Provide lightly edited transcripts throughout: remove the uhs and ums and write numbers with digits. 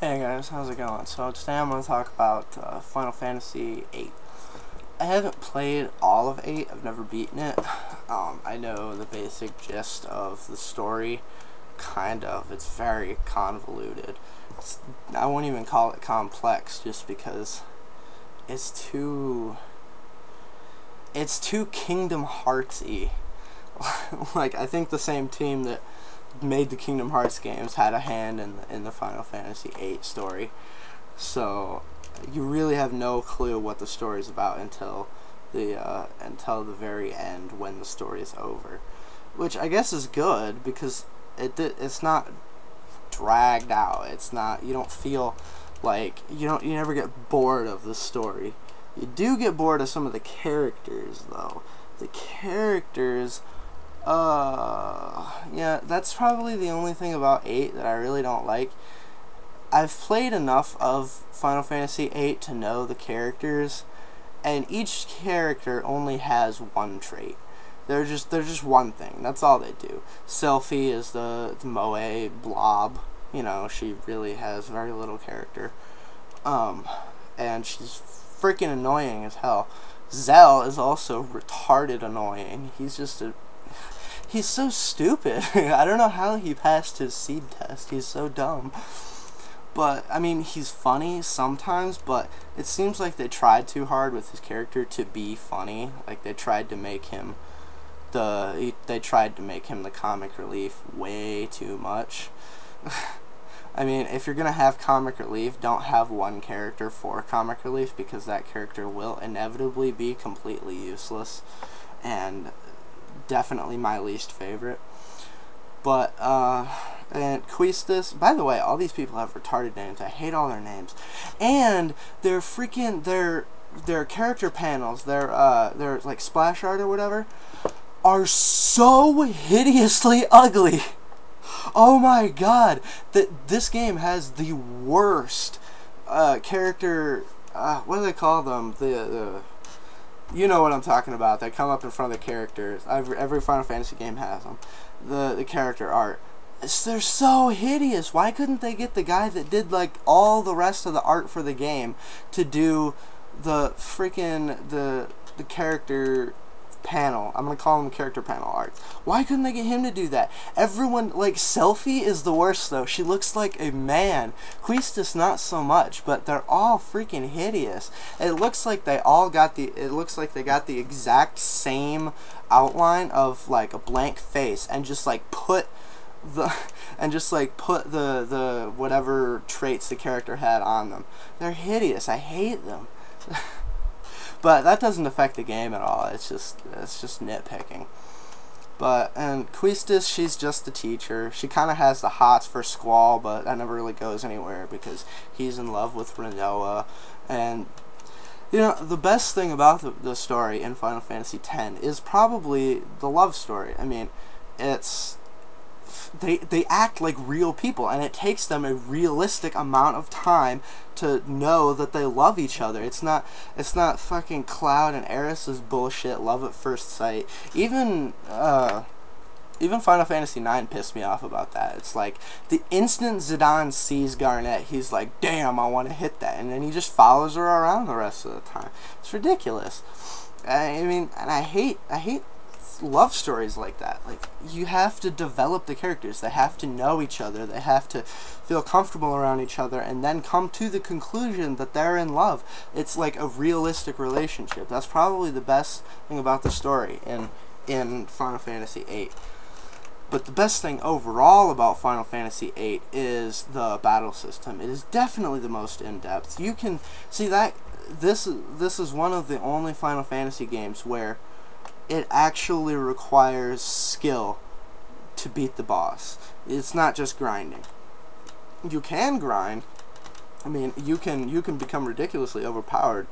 Hey guys, how's it going? So today I'm going to talk about Final Fantasy VIII. I haven't played all of 8, I've never beaten it. I know the basic gist of the story, kind of. It's very convoluted. I won't even call it complex just because it's too Kingdom Hearts-y. Like, I think the same team that made the Kingdom Hearts games had a hand in the Final Fantasy VIII story. So you really have no clue what the story is about until the very end, when the story is over, which I guess is good because it's not dragged out. It's not, you don't feel like you never get bored of the story. You do get bored of some of the characters though. The characters, yeah, that's probably the only thing about 8 that I really don't like. I've played enough of Final Fantasy VIII to know the characters, and each character only has one trait. They're just one thing. That's all they do. Selphie is the Moe blob. You know, she really has very little character. And she's freaking annoying as hell. Zell is also retarded annoying. He's so stupid. I don't know how he passed his seed test. He's so dumb. But, I mean, he's funny sometimes, but it seems like they tried too hard with his character to be funny. Like, they tried to make him the comic relief way too much. I mean, if you're gonna have comic relief, don't have one character for comic relief, because that character will inevitably be completely useless, and definitely my least favorite. But, and Quistis, by the way, all these people have retarded names. I hate all their names. And their character panels, their like splash art or whatever, are so hideously ugly. Oh my god, this game has the worst character, what do they call them? You know what I'm talking about. They come up in front of the characters. Every Final Fantasy game has them. The character art. They're so hideous. Why couldn't they get the guy that did like all the rest of the art for the game to do the freaking the character panel? I'm gonna call them character panel art. Why couldn't they get him to do that? Everyone, like, Selphie is the worst though. She looks like a man. Quistis not so much, but they're all freaking hideous. It looks like they got the exact same outline of like a blank face and just like put the whatever traits the character had on them. They're hideous. I hate them. But that doesn't affect the game at all. It's just nitpicking. And Quistis, she's just the teacher. She kind of has the hots for Squall, but that never really goes anywhere because he's in love with Rinoa. And you know, the best thing about the story in Final Fantasy X is probably the love story. I mean, they act like real people, and it takes them a realistic amount of time to know that they love each other. It's not fucking Cloud and Aeris's bullshit love at first sight. Even Final Fantasy IX pissed me off about that. It's like the instant Zindayn sees Garnet, he's like, damn, I want to hit that, and then he just follows her around the rest of the time. It's ridiculous. I mean, and I hate love stories like that. Like, you have to develop the characters. They have to know each other. They have to feel comfortable around each other and then come to the conclusion that they're in love. It's like a realistic relationship. That's probably the best thing about the story in Final Fantasy VIII. But the best thing overall about Final Fantasy VIII is the battle system. It is definitely the most in-depth. You can see that this is one of the only Final Fantasy games where it actually requires skill to beat the boss. It's not just grinding. You can grind. I mean, you can become ridiculously overpowered,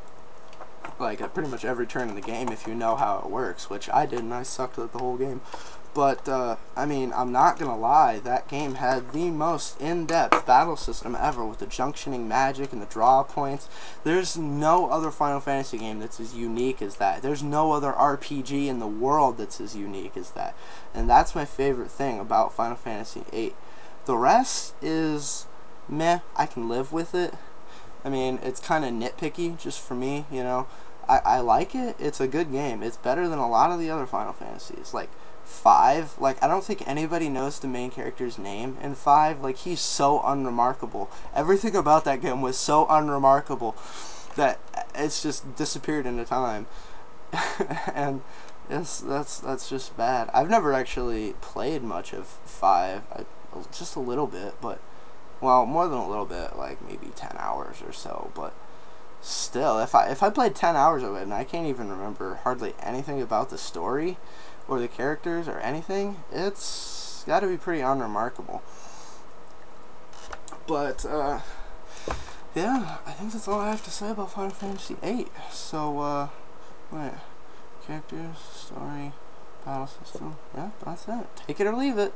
like at pretty much every turn in the game if you know how it works, which I did, and I sucked at the whole game. But, I mean, I'm not gonna lie, that game had the most in-depth battle system ever with the junctioning magic and the draw points. There's no other Final Fantasy game that's as unique as that. There's no other RPG in the world that's as unique as that. And that's my favorite thing about Final Fantasy VIII. The rest is meh, I can live with it. I mean, it's kind of nitpicky just for me, you know. I like it. It's a good game. It's better than a lot of the other Final Fantasies. Like, 5, like, I don't think anybody knows the main character's name in 5. Like, he's so unremarkable. Everything about that game was so unremarkable that it's just disappeared into time. And that's just bad. I've never actually played much of 5. Just a little bit, but, well, more than a little bit, like maybe 10 hours or so, but still, if I played 10 hours of it and I can't even remember hardly anything about the story or the characters or anything, it's got to be pretty unremarkable. But yeah, I think that's all I have to say about Final Fantasy VIII. So wait, characters, story, battle system, yeah, that's it. Take it or leave it.